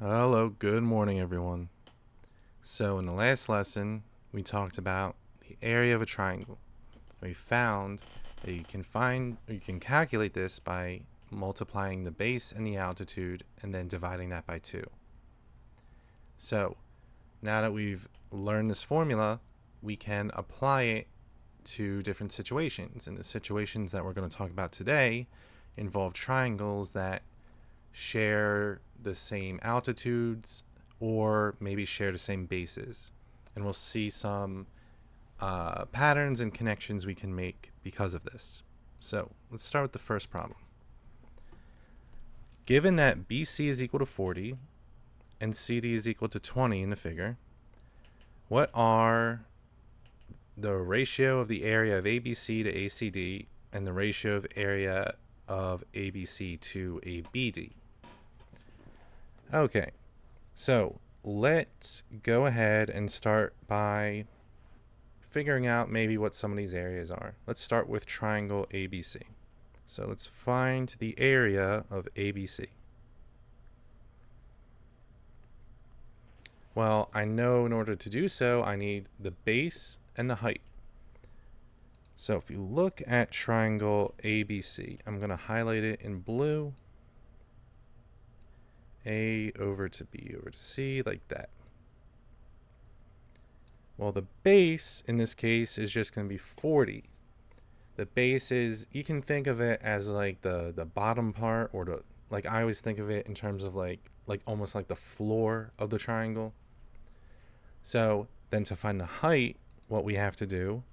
Hello, good morning, everyone. So, in the last lesson, we talked about the area of a triangle. We found that you can calculate this by multiplying the base and the altitude and then dividing that by 2. So, now that we've learned this formula, we can apply it to different situations. And the situations that we're going to talk about today involve triangles that share the same altitudes or maybe share the same bases. And we'll see some patterns and connections we can make because of this. So let's start with the first problem. Given that BC is equal to 40 and CD is equal to 20 in the figure, what are the ratio of the area of ABC to ACD and the ratio of area of ABC to ABD? Okay, so let's go ahead and start by figuring out maybe what some of these areas are. Let's start with triangle ABC. So let's find the area of ABC. Well, I know in order to do so, I need the base and the height. So if you look at triangle ABC, I'm going to highlight it in blue. A over to B over to C, like that. Well, the base in this case is just going to be 40. The base is, you can think of it as like the bottom part, or the, like I always think of it in terms of like almost like the floor of the triangle. So then to find the height, what we have to do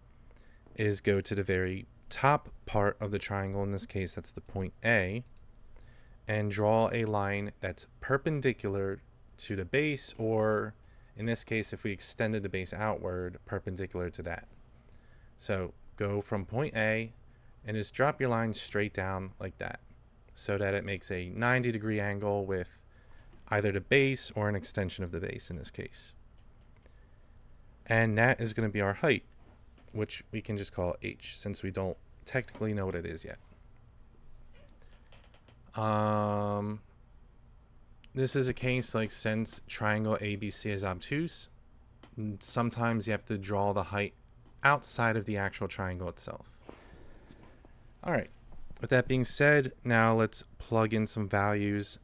is go to the very top part of the triangle. In this case, that's the point A, and draw a line that's perpendicular to the base, or in this case, if we extended the base outward, perpendicular to that. So go from point A and just drop your line straight down like that, so that it makes a 90-degree angle with either the base or an extension of the base in this case. And that is going to be our height, which we can just call H, since we don't technically know what it is yet. This is a case like, since triangle ABC is obtuse, sometimes you have to draw the height outside of the actual triangle itself. All right, with that being said, now let's plug in some values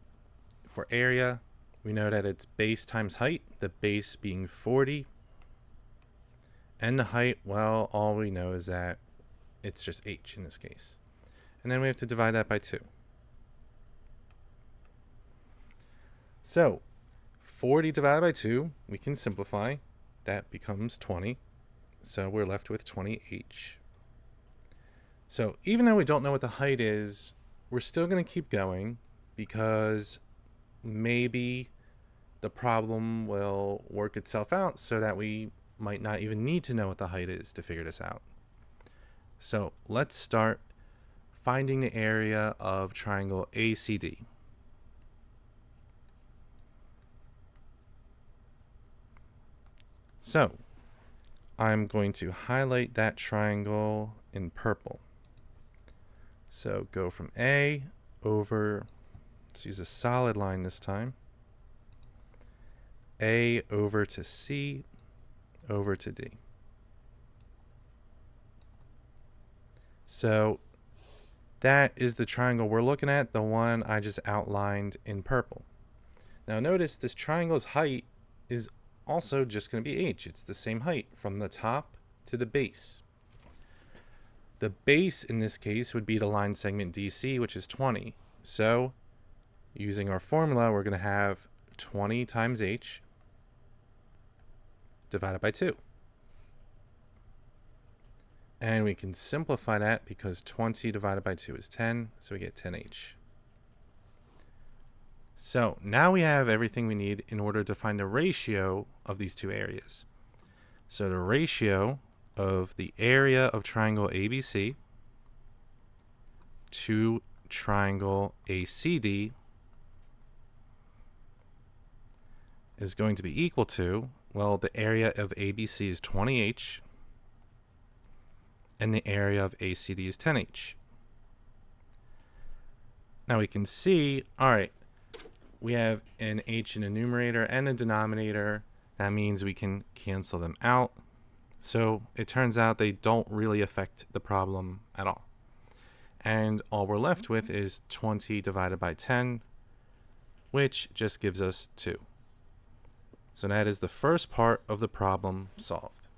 for area. We know that it's base times height, the base being 40. And the height, well, all we know is that it's just H in this case. And then we have to divide that by 2. So 40 divided by 2, we can simplify. That becomes 20. So we're left with 20H. So even though we don't know what the height is, we're still going to keep going, because maybe the problem will work itself out so that we might not even need to know what the height is to figure this out. So let's start finding the area of triangle ACD. So I'm going to highlight that triangle in purple. So go from A over, let's use a solid line this time, A over to C over to D. So that is the triangle we're looking at, the one I just outlined in purple. Now notice this triangle's height is also just going to be H. It's the same height from the top to the base. The base in this case would be the line segment DC, which is 20. So using our formula, we're going to have 20 times H divided by 2. And we can simplify that, because 20 divided by 2 is 10, so we get 10H. So now we have everything we need in order to find the ratio of these two areas. So the ratio of the area of triangle ABC to triangle ACD is going to be equal to, well, the area of ABC is 20H, and the area of ACD is 10H. Now we can see, all right, we have an h in the numerator and a denominator. That means we can cancel them out. So it turns out they don't really affect the problem at all. And all we're left with is 20 divided by 10, which just gives us 2. So that is the first part of the problem solved.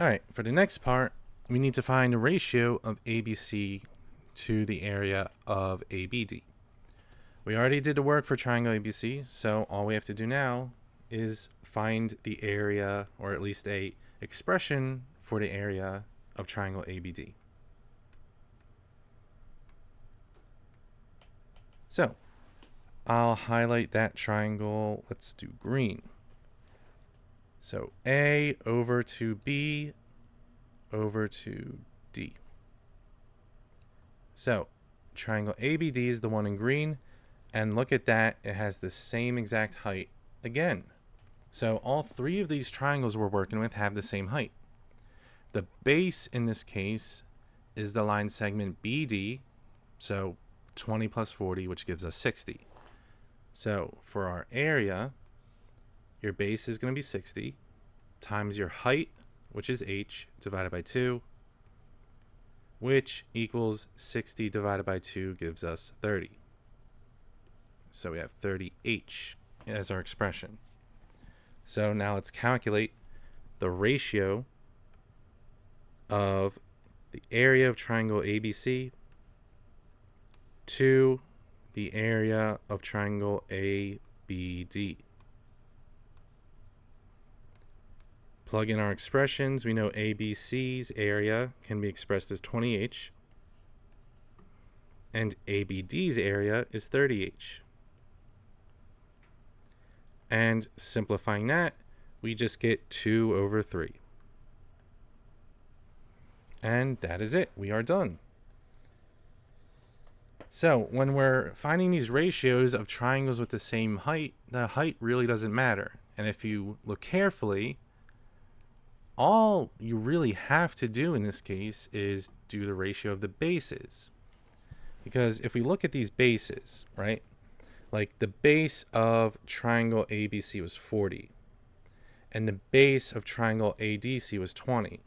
All right, for the next part, we need to find the ratio of ABC to the area of ABD. We already did the work for triangle ABC, so all we have to do now is find the area, or at least a expression for the area of triangle ABD. So I'll highlight that triangle. Let's do green. So A over to B over to D. So triangle ABD is the one in green, and look at that, it has the same exact height again. So all 3 of these triangles we're working with have the same height. The base in this case is the line segment BD, so 20 plus 40, which gives us 60. So for our area, your base is going to be 60 times your height, which is h, divided by 2, which equals 60 divided by 2 gives us 30. So we have 30h as our expression. So now let's calculate the ratio of the area of triangle ABC to the area of triangle ABD. Plug in our expressions. We know ABC's area can be expressed as 20h, and ABD's area is 30h. And simplifying that, we just get 2 over 3. And that is it. We are done. So when we're finding these ratios of triangles with the same height, the height really doesn't matter. And if you look carefully, all you really have to do in this case is do the ratio of the bases. Because if we look at these bases, right? Like the base of triangle ABC was 40, and the base of triangle ADC was 20.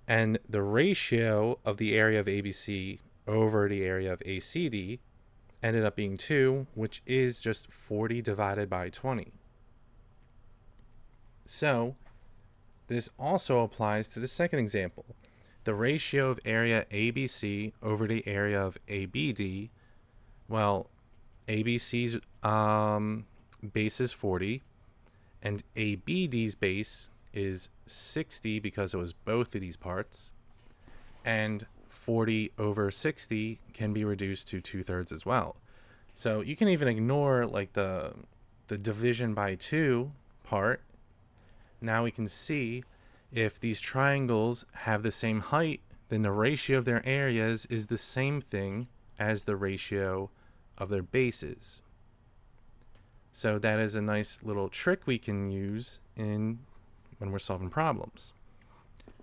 And the ratio of the area of ABC over the area of ACD ended up being 2, which is just 40 divided by 20. So this also applies to the second example. The ratio of area ABC over the area of ABD, well, ABC's base is 40, and ABD's base is 60 because it was both of these parts, and 40 over 60 can be reduced to 2/3 as well. So you can even ignore like the division by 2 part. Now we can see if these triangles have the same height, then the ratio of their areas is the same thing as the ratio of their bases. So that is a nice little trick we can use when we're solving problems.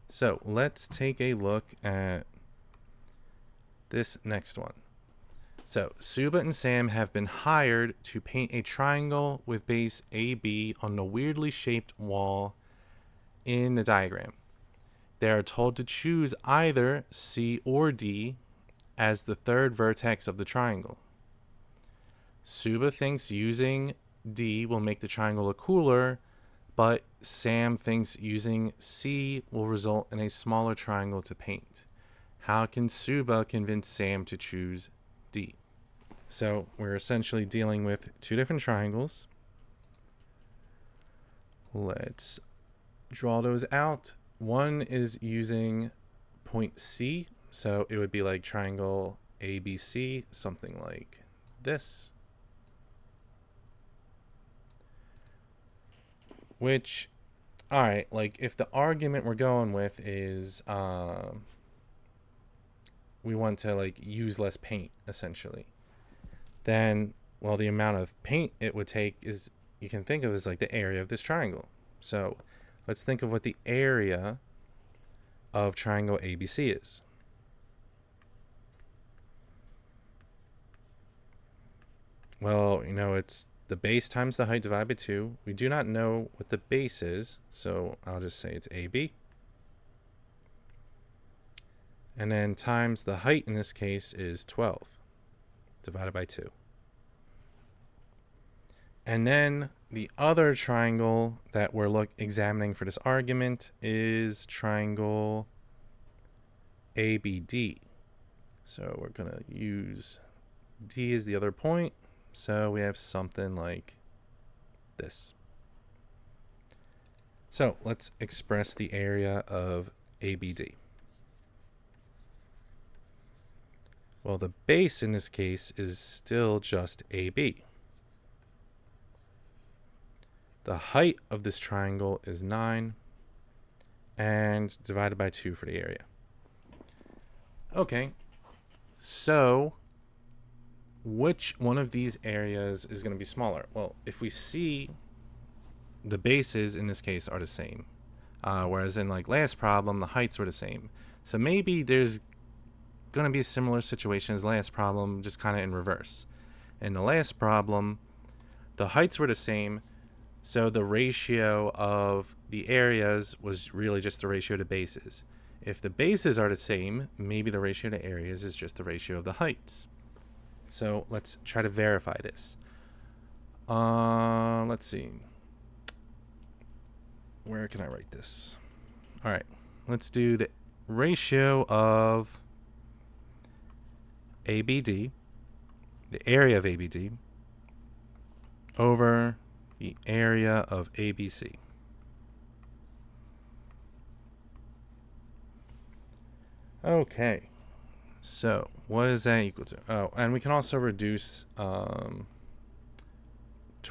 So let's take a look at this next one. So Suba and Sam have been hired to paint a triangle with base AB on the weirdly shaped wall in the diagram. They are told to choose either C or D as the third vertex of the triangle. Suba thinks using D will make the triangle look cooler, but Sam thinks using C will result in a smaller triangle to paint. How can Suba convince Sam to choose D? So we're essentially dealing with 2 different triangles. Let's draw those out. One is using point C, so it would be like triangle ABC, something like this. Which, all right, like if the argument we're going with is we want to like use less paint essentially, then, well, the amount of paint it would take is, you can think of as like the area of this triangle. So let's think of what the area of triangle ABC is. Well, it's the base times the height divided by 2. We do not know what the base is, so I'll just say it's AB. And then times the height in this case is 12 divided by 2. And then the other triangle that we're examining for this argument is triangle ABD. So we're going to use D as the other point. So we have something like this. So let's express the area of ABD. Well, the base in this case is still just AB. The height of this triangle is 9 and divided by 2 for the area. Okay, so which one of these areas is going to be smaller? Well, if we see the bases in this case are the same, whereas in like last problem, the heights were the same. So maybe there's going to be a similar situation as last problem, just kind of in reverse. In the last problem, the heights were the same, so the ratio of the areas was really just the ratio to bases. If the bases are the same, maybe the ratio to areas is just the ratio of the heights. So let's try to verify this. Let's see. Where can I write this? All right, let's do the ratio of ABD, the area of ABD, over the area of ABC. Okay, so what is that equal to? Oh, and we can also reduce 12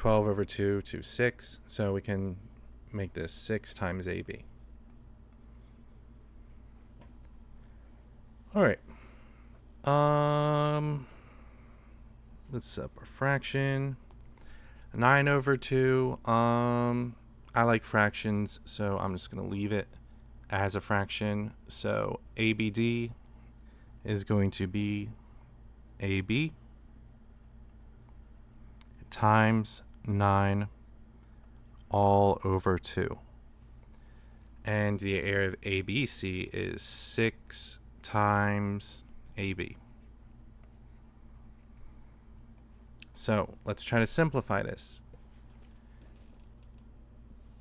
over 2 to 6, so we can make this 6 times AB. All right. Let's set up our fraction. 9 over 2. I like fractions, so I'm just going to leave it as a fraction. So ABD is going to be AB times 9 all over 2. And the area of ABC is 6 times AB. So let's try to simplify this.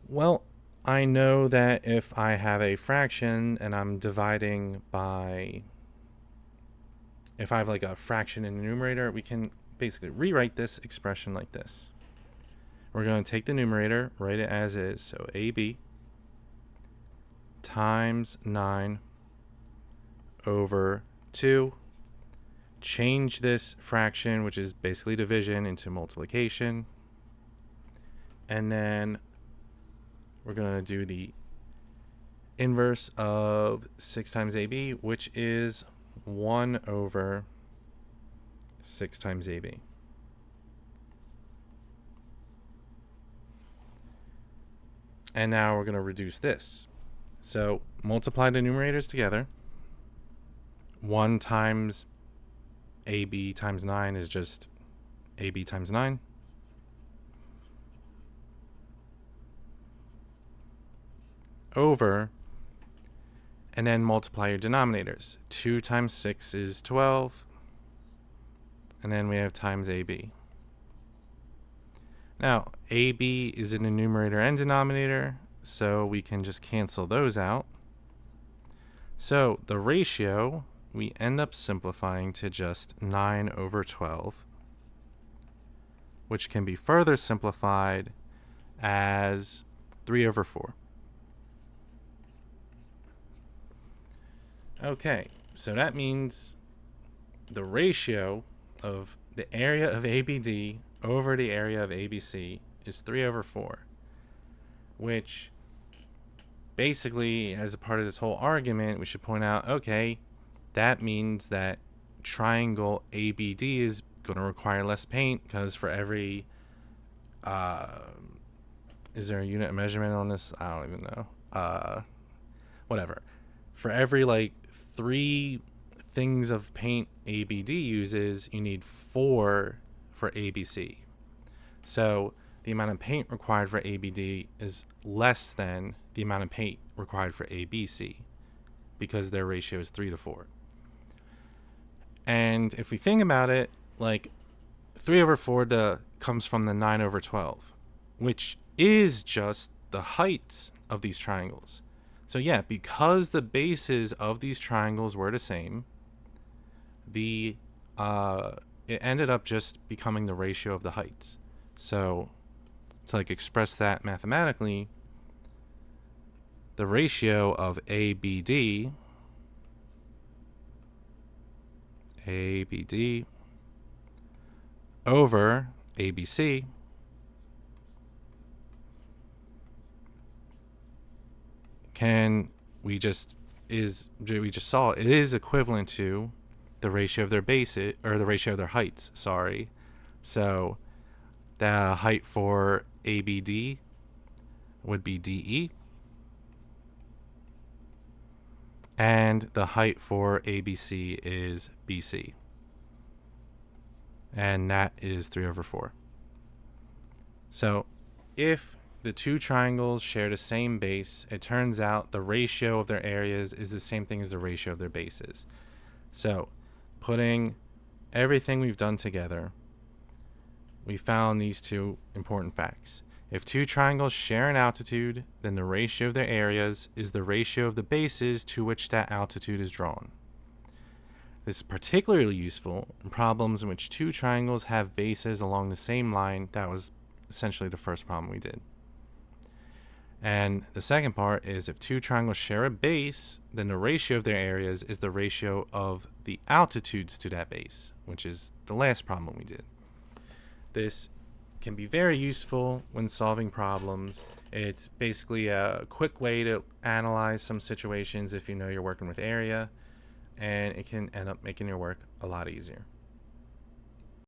Well, I know that if I have a fraction and I'm dividing by, if I have like a fraction in the numerator, we can basically rewrite this expression like this. We're going to take the numerator, write it as is, so AB times 9 over 2. Change this fraction, which is basically division, into multiplication. And then we're going to do the inverse of 6 times AB, which is 1 over 6 times AB. And now we're going to reduce this. So multiply the numerators together. 1 times AB times 9 is just AB times 9. Over, and then multiply your denominators. 2 times 6 is 12. And then we have times AB. Now, AB is in the numerator and denominator, so we can just cancel those out. So the ratio, we end up simplifying to just 9 over 12, which can be further simplified as 3 over 4. Okay, so that means the ratio of the area of ABD over the area of ABC is 3 over 4, which basically, as a part of this whole argument, we should point out, okay, that means that triangle ABD is going to require less paint, because for every, is there a unit of measurement on this? I don't even know. Whatever. For every like 3 things of paint ABD uses, you need 4 for ABC. So the amount of paint required for ABD is less than the amount of paint required for ABC because their ratio is 3:4. And if we think about it, like 3/4 comes from the 9/12, which is just the heights of these triangles. So yeah, because the bases of these triangles were the same, it ended up just becoming the ratio of the heights. So to like express that mathematically, the ratio of ABD over ABC we just saw it is equivalent to the ratio of their bases, or the ratio of their heights, sorry. So the height for ABD would be DE, and the height for ABC is BC, and that is 3/4. So if the two triangles share the same base, it turns out the ratio of their areas is the same thing as the ratio of their bases. So putting everything we've done together, we found these two important facts. If two triangles share an altitude, then the ratio of their areas is the ratio of the bases to which that altitude is drawn. This is particularly useful in problems in which two triangles have bases along the same line. That was essentially the first problem we did. And the second part is if two triangles share a base, then the ratio of their areas is the ratio of the altitudes to that base, which is the last problem we did. This can be very useful when solving problems. It's basically a quick way to analyze some situations if you know you're working with area, and it can end up making your work a lot easier.